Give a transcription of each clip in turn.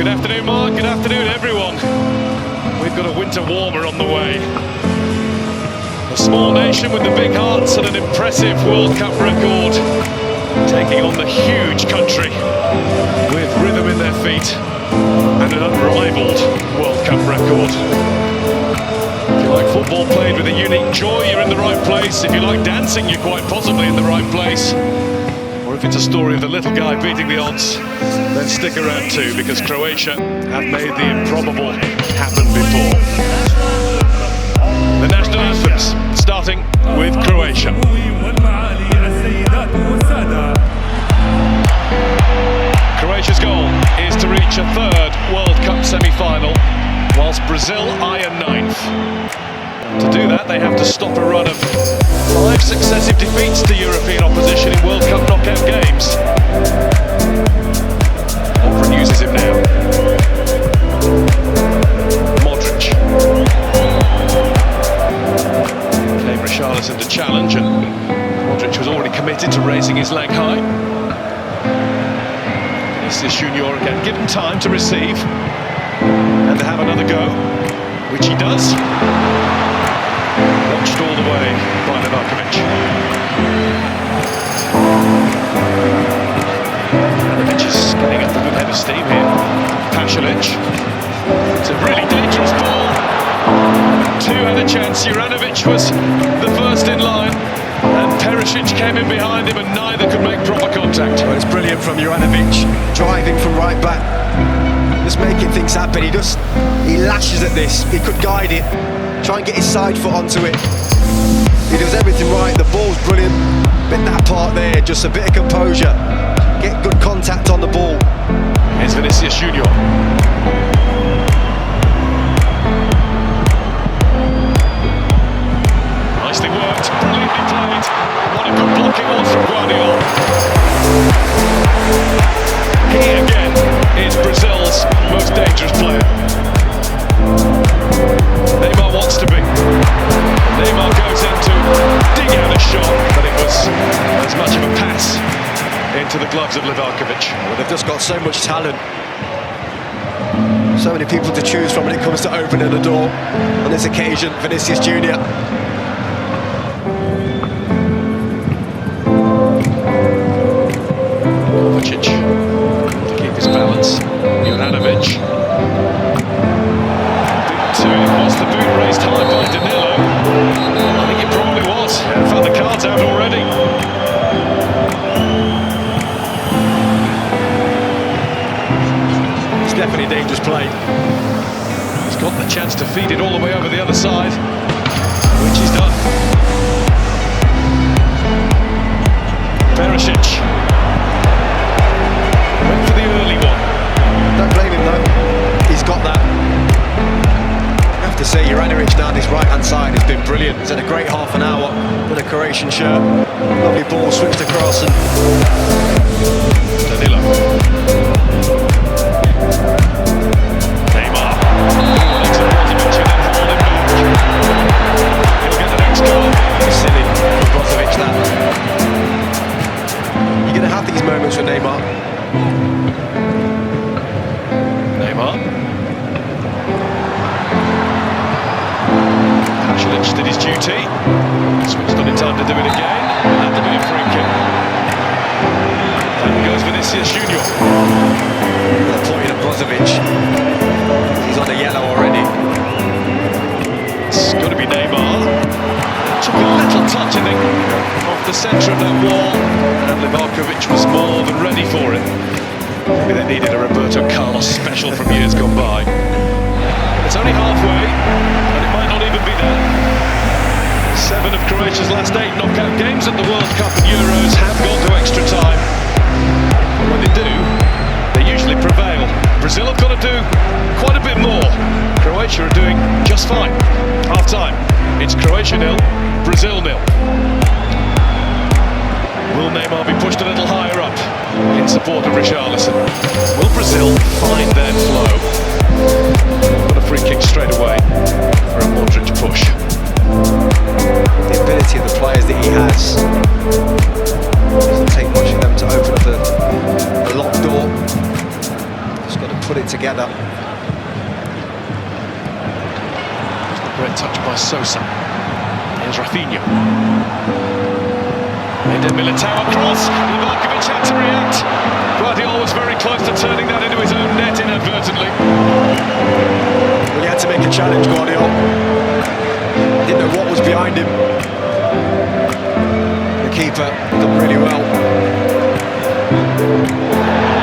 Good afternoon, Mark. Good afternoon, everyone. We've got a winter warmer on the way. A small nation with the big hearts and an impressive World Cup record, taking on the huge country with rhythm in their feet and an unrivaled World Cup record. If you like football played with a unique joy, you're in the right place. If you like dancing, you're quite possibly in the right place. Or if it's a story of the little guy beating the odds, then stick around too, because Croatia have made the improbable happen before. The national anthems, starting with Croatia. Croatia's goal is to reach a third World Cup semi-final, whilst Brazil eye a ninth. To do that, they have to stop a run of 5 successive defeats to European opposition in World Cup knockout games. Often uses him now. Modric. Came Richarlison to challenge, and Modric was already committed to raising his leg high. Vinicius Junior again, given time to receive and to have another go, which he does. Watched all the way by Neymar. Is getting up a good head of steam here. Pasalic. It's a really dangerous ball. Two had a chance. Juranovic was the first in line, and Perisic came in behind him, and neither could make proper contact. Well, it's brilliant from Juranovic, driving from right back, just making things happen. He lashes at this. He could guide it, try and get his side foot onto it. He does everything right. The ball's brilliant. Bit that part there, just a bit of composure. Get good contact on the ball. Here's Vinicius Junior. Nicely worked, brilliantly played. What a good block it was from Guardiola. He again is Brazil's most dangerous player. Neymar wants to be. Neymar goes in to dig out a shot, but it was as much of a pass into the gloves of Livakovic. Well, they've just got so much talent. So many people to choose from when it comes to opening the door. On this occasion, Vinicius Junior. Kovacic to keep his balance. Juranovic. Was the boot raised high by Danilo? I think it probably was. Yeah, found the cards out already. It's definitely a dangerous play. He's got the chance to feed it all the way over the other side, which he's done. Perisic went for the early one. Don't blame him though. He's got that. To say Juranovic down his right-hand side has been brilliant. He's had a great half an hour with a Croatian shirt. Lovely ball switched across and Danilo. Neymar. Legs of Brozovic and then hold him back. He'll get the next goal. it's silly for Brozovic that. You're going to have these moments with Neymar. Neymar. Pasalic did his duty, switched on in time to do it again, and had to be a free kick. Down goes Vinicius Junior. They're pointing at Brozovic. He's on a yellow already. It's got to be Neymar. Took a little touch, I think, off the centre of that wall, and Livakovic was more than ready for it. Maybe they needed a Roberto Carlos special from years gone by. It's only halfway, and it might not even be there. 7 of Croatia's last 8 knockout games at the World Cup and Euros have gone to extra time. And when they do, they usually prevail. Brazil have got to do quite a bit more. Croatia are doing just fine. Half time. It's Croatia 0, Brazil 0. Will Neymar be pushed a little higher up in support of Richarlison? Will Brazil find their flow? Got a free kick straight away for a Modric push. The ability of the players that he has. Doesn't take much for them to open up a locked door. Just got to put it together. Militao across, Livakovic had to react. Guardiola was very close to turning that into his own net inadvertently. Well, he had to make a challenge, Guardiola. Didn't know what was behind him. The keeper done really well.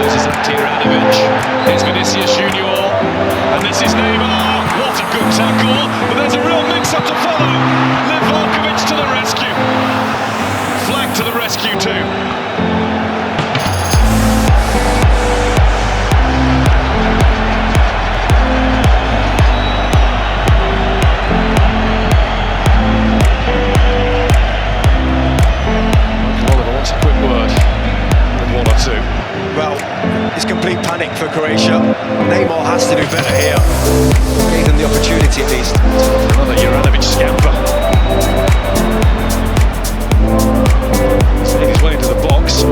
Loses that to Ivanovic. Here's Vinicius Junior, and this is Neymar. What a good tackle, but there's a real mix-up to follow. Livakovic to the rescue. Flag to the rescue too. Oliver wants a quick word with one or two. Well, it's complete panic for Croatia. Neymar has to do better here. Gave them the opportunity at least. Another Juranovic scamper. He's his way into the box.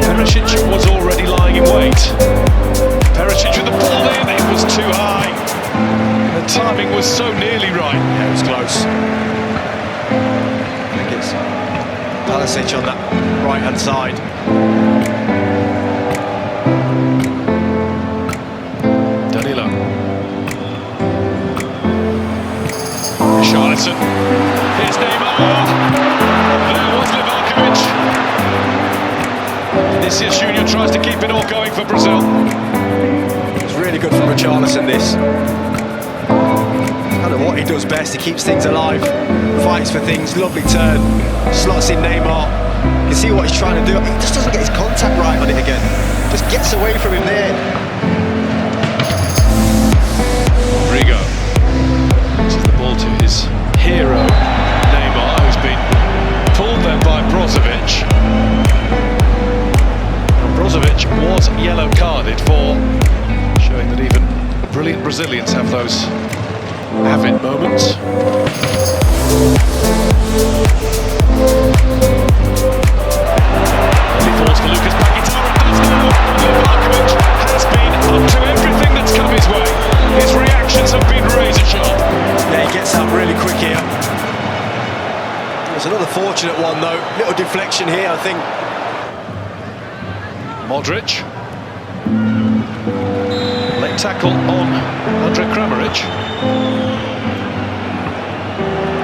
Perisic was already lying in wait. Perisic with the ball in, it was too high. The timing was so nearly right. Yeah, it was close. I think it's Perisic on that right-hand side. Danilo. Richarlison. Here's Neymar. There was Livakovic. Vinicius Junior tries to keep it all going for Brazil. It's really good from Richarlison, this. Kind of what he does best. He keeps things alive, fights for things, lovely turn, slots in Neymar. You can see what he's trying to do. He just doesn't get his contact right on it again. Just gets away from him there. Rodrigo. This is the ball to his hero, Neymar, who's been pulled then by Brozovic. And Brozovic was yellow carded for showing that even brilliant Brazilians have those avid moments. Early falls for Lucas Paquetá, and does now. Livakovic has been up to everything that's come his way. His reactions have been razor sharp. Yeah, he gets up really quick here. There's another fortunate one though. Little deflection here, I think. Modric. Late tackle on Andre Kramaric.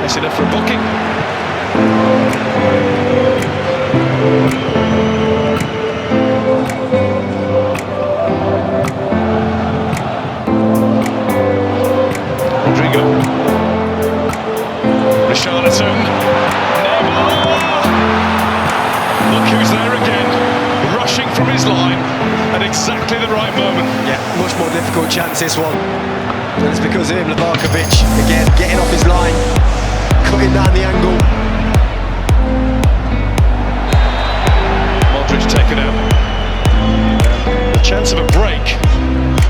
That's enough for a booking. Rodrigo. Richarlison. Neymar. Look who's there again. Rushing from his line at exactly the right moment. Yeah, much more difficult chance this one. And it's because of him, Livakovic, again, getting off his line, cutting down the angle. Modric taken out. The chance of a break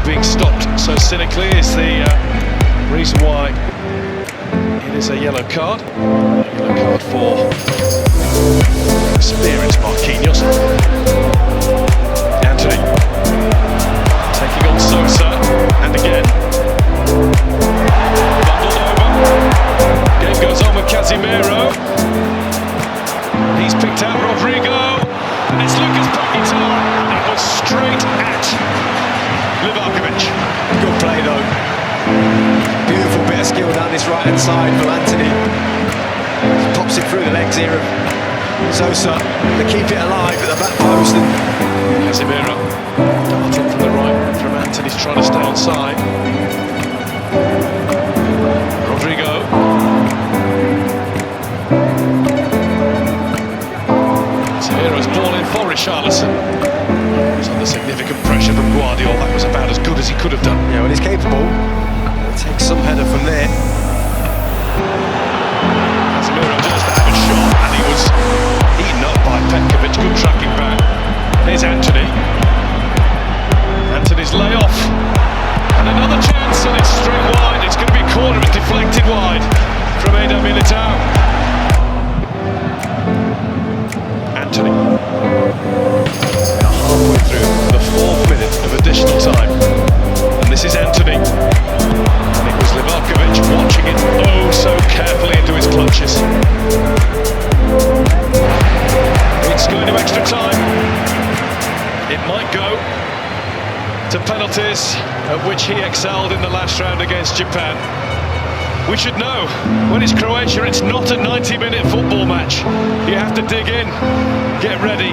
being stopped so cynically is the reason why it is a yellow card. Yellow card for experienced Marquinhos. Anthony taking on Sosa, and again bundled over. Game goes on with Casemiro. He's picked out Rodrigo, and it's Lucas Paquetá, and it was straight at Livakovic. Good play though. Beautiful bit of skill down this right-hand side from Anthony. Pops it through the legs here of Sosa. They keep it alive at the back post. Casemiro darting from the right from Anthony's trying to stay on side. Rodrigo. Casemiro's ball in for Richarlison. He's under significant pressure from Guardiola. That was about as good as he could have done. Yeah, when he's capable, he'll take some header from there. Casemiro just to have a shot, and he was eaten up by Petkovic. Good tracking back. Here's Anthony. Anthony's layoff. And another chance, and it's straight wide. It's going to be a corner. It's deflected wide from Militao. Anthony. Now halfway through the 4th minute of additional time. And this is Anthony. And it was Livakovic watching it oh so carefully into his clutches. to penalties, at which he excelled in the last round against Japan. We should know, when it's Croatia, it's not a 90-minute football match. You have to dig in, get ready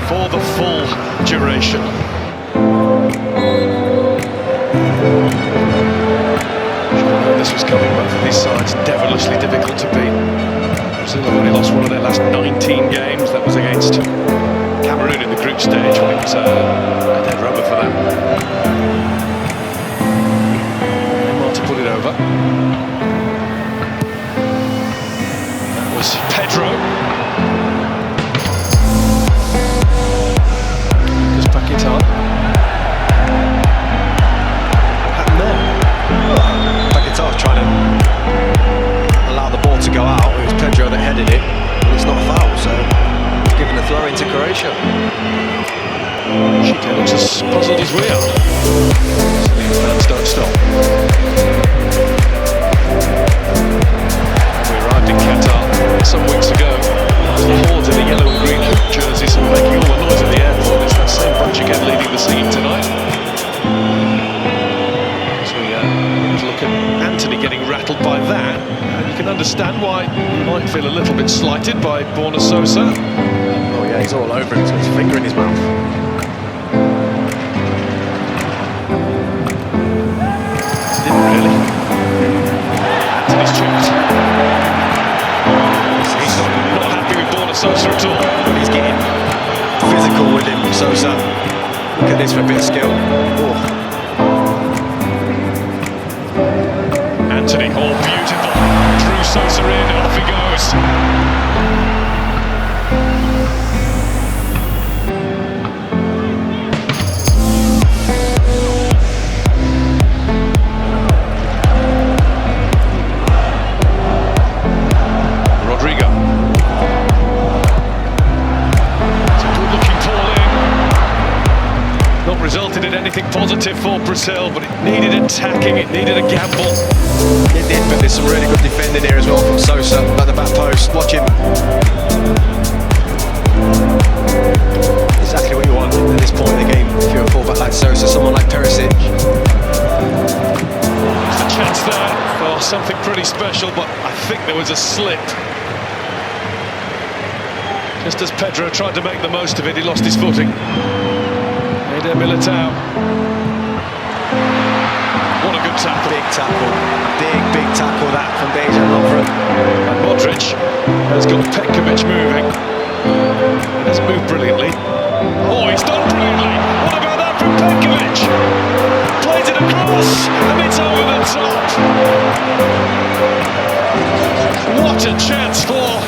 for the full duration. This was coming, both of these sides devilishly difficult to beat. Brazil have only lost one of their last 19 games. That was against Cameroon in the group stage when it was a dead rubber for them. Neymar to put it over. That was Pedro. Lucas Paquetá. Trying to allow the ball to go out. It was Pedro that headed it, but it's not a foul, so it's given a throw into Croatia. She looks as puzzled as we are. Fans don't stop. We arrived in Qatar some weeks ago. The hordes in the yellow and green jerseys were making all the noise at the airport. It's that same bunch again leading the scene tonight. Look at Anthony getting rattled by that, and you can understand why he might feel a little bit slighted by Borna Sosa. Oh yeah, he's all over him, he's got his finger in his mouth. Didn't really. Anthony's chipped. He's not happy with Borna Sosa at all. He's getting physical with him, Sosa. Look at this for a bit of skill. Oh. Anthony, all beautiful. Drew Sosa in, and off he goes. Rodrigo. It's a good-looking ball in. Not resulted in anything positive for Brazil, but it needed attacking, it needed a gamble. It did, but there's some really good defending here as well from Sosa at the back post. Watch him. Exactly what you want at this point in the game. If you're a fullback like Sosa, someone like Perisic. There's a chance there for something pretty special, but I think there was a slip. Just as Pedro tried to make the most of it, he lost his footing. Eder Militao. What a good tackle. Big tackle. Big tackle that from Dejan Lovren. And Modric has got Petkovic moving. He doesn't move brilliantly. Oh, he's done brilliantly. What about that from Petkovic? Plays it across, and it's over the top. What a chance for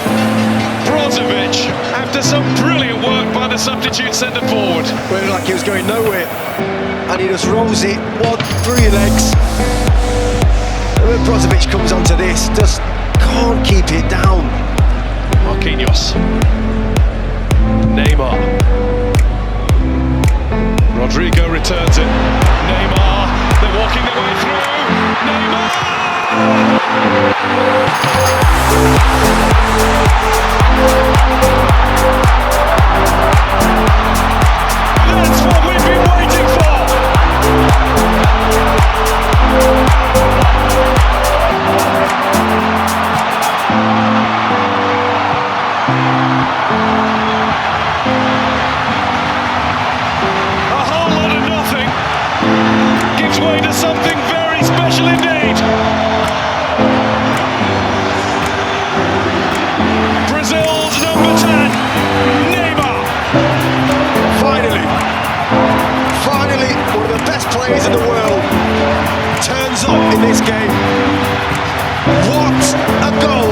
Brozovic after some brilliant work by the substitute centre forward. It looked like he was going nowhere, and he just rolls it through your legs. And when Brozovic comes onto this, just can't keep it down. Marquinhos. Neymar. Rodrigo returns it. Neymar. They're walking their way through. Neymar! That's what we've been waiting for! A whole lot of nothing gives way to something very special indeed. Brazil's number 10, Neymar. Finally, one of the best players in the world turns up in this game. What a goal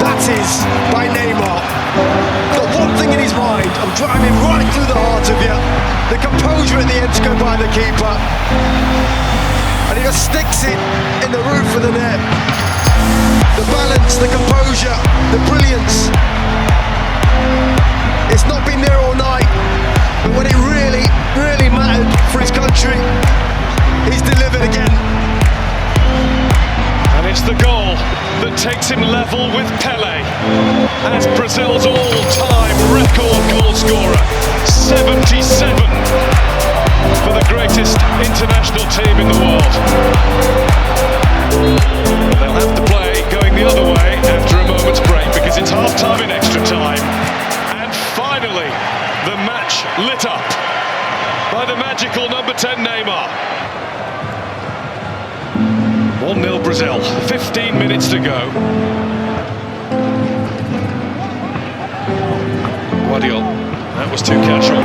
that is by Neymar. Got one thing in his mind, I'm driving right through the heart of you. The composure at the end to go by the keeper. And he just sticks it in the roof of the net. The balance, the composure, the brilliance. It's not been there all night, but when it really mattered for his country, he's delivered again. And it's the goal that takes him level with Pelé as Brazil's all-time record goal scorer. 77 for the great international team in the world. They'll have to play going the other way after a moment's break because it's half-time in extra time. And finally, the match lit up by the magical number 10 Neymar. 1-0 Brazil, 15 minutes to go. Guardiola, that was too casual.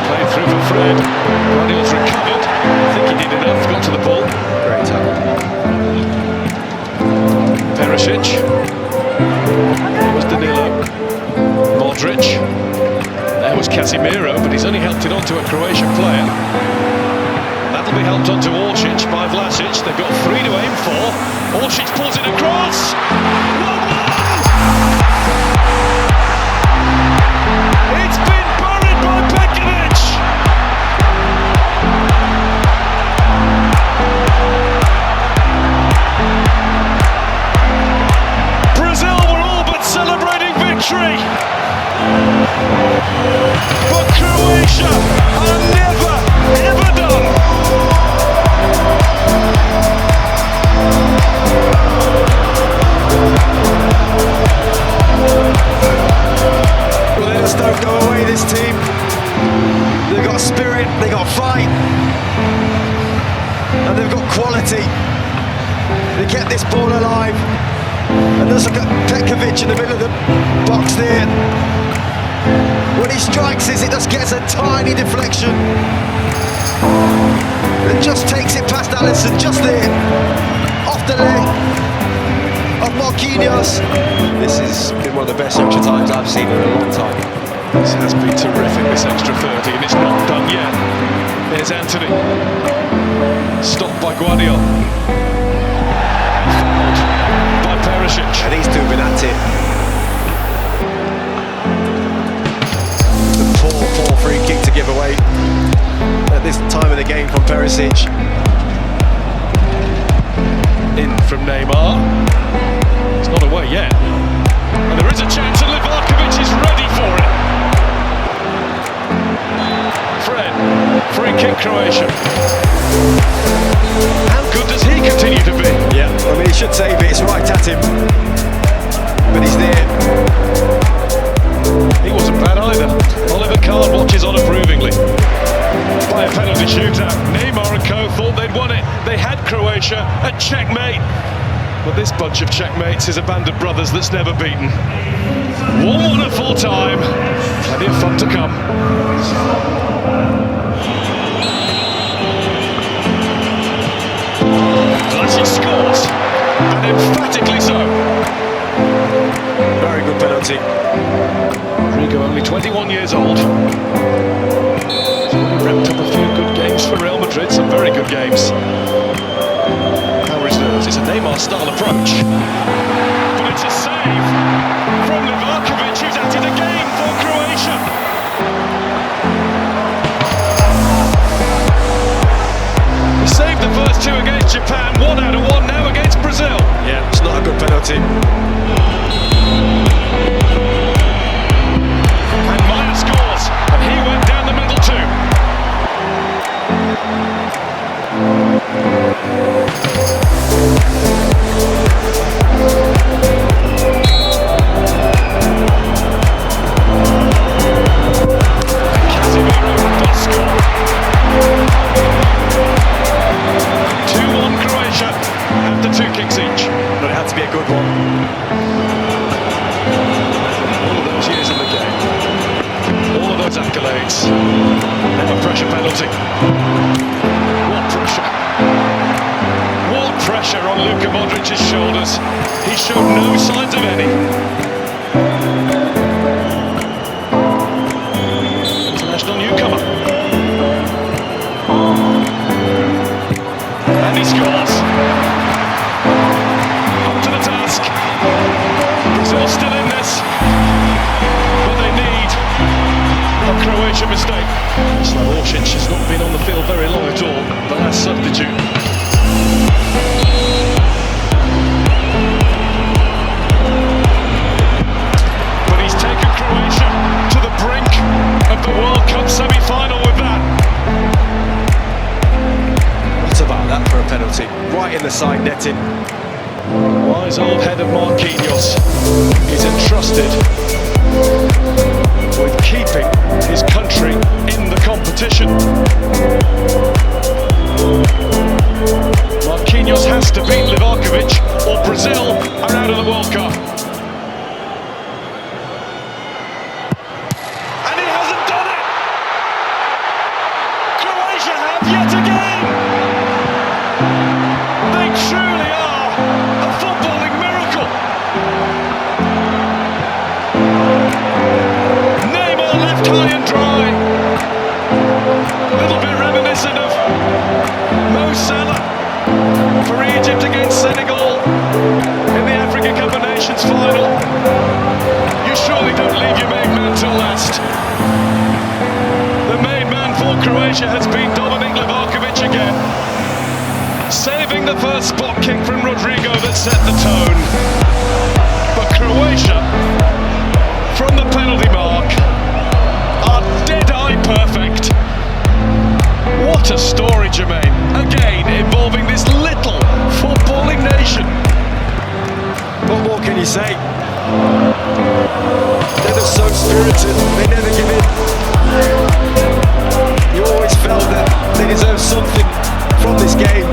Played through for Fred. Guardiola's recovered. I think he did enough, got to the ball. Great tackle. Perisic. There was Danilo. Modric. There was Casemiro, but he's only helped it onto a Croatian player. That'll be helped onto Oršić by Vlasic. They've got 3 to aim for. Oršić pulls it across. 1-1! It's been buried by Pekovic. Brazil were all but celebrating victory. But Croatia are never, ever done. Well, they just don't go away, this team. They've got spirit, they've got fight, and they've got quality. They kept this ball alive. And let's look at Pekovic in the middle of the box there. When he strikes it just gets a tiny deflection. It just takes it past Alisson, just there. Off the leg of Marquinhos. This has been one of the best extra times I've seen in a long time. This has been terrific, this extra 30, and it's not done yet. There's Anthony. Stopped by Guardiola. Fouled by Perisic. And these two have been at it. The poor free kick to give away at this time of the game from Perisic. In from Neymar. It's not away yet. And there is a chance, and Livakovic is ready for it. Fred, free kick Croatia. How good does he continue to be? Yeah, I mean, he should save it, it's right at him. But he's there. He wasn't bad either. Oliver Kahn watches on approvingly. By a penalty shootout, Neymar and co thought they'd won it. They had Croatia at checkmate. But this bunch of checkmates is a band of brothers that's never beaten. 1-1 at full time. Plenty of fun to come. Vlasic scores, and emphatically so. Very good penalty. Rodrigo, only 21 years old. He's already wrapped up a few good games for Real Madrid, some very good games. It's a Neymar-style approach. But it's a save from Livakovic, who's at it again for Croatia. He saved the first 2 against Japan, 1 out of 1 now against Brazil. Yeah, it's not a good penalty. And Maya scores, and he went down the middle too. Casemiro does score. 2-1 Croatia after 2 kicks each. But it had to be a good one. All of those years in the game, all of those accolades, never pressure penalty. What pressure? What pressure on Luka Modric's shoulders? He showed no signs of any. International newcomer. And he scores. Up to the task. Brazil still in this, but they need a Croatian mistake. Oršić has not been on the field very long at all, the last substitute. But he's taken Croatia to the brink of the World Cup semi-final with that. offside netting. Wise old head of Marquinhos is entrusted with keeping his country in the competition. Marquinhos has to beat Livakovic or Brazil are out of the World Cup. And he hasn't done it! Croatia have yet again! They truly are a footballing miracle! Neymar left high and dry. A little bit reminiscent of Mo Salah for Egypt against Senegal in the Africa Cup of Nations final. You surely don't leave your main man till last. The main man for Croatia has been Dominic Livakovic again, saving the first spot kick from Rodrigo that set the tone. But Croatia, from the penalty mark, are dead-eye perfect. What a story, Jermaine. Again, involving this little footballing nation. What more can you say? They're just so spirited, they never give in. You always felt that they deserve something from this game.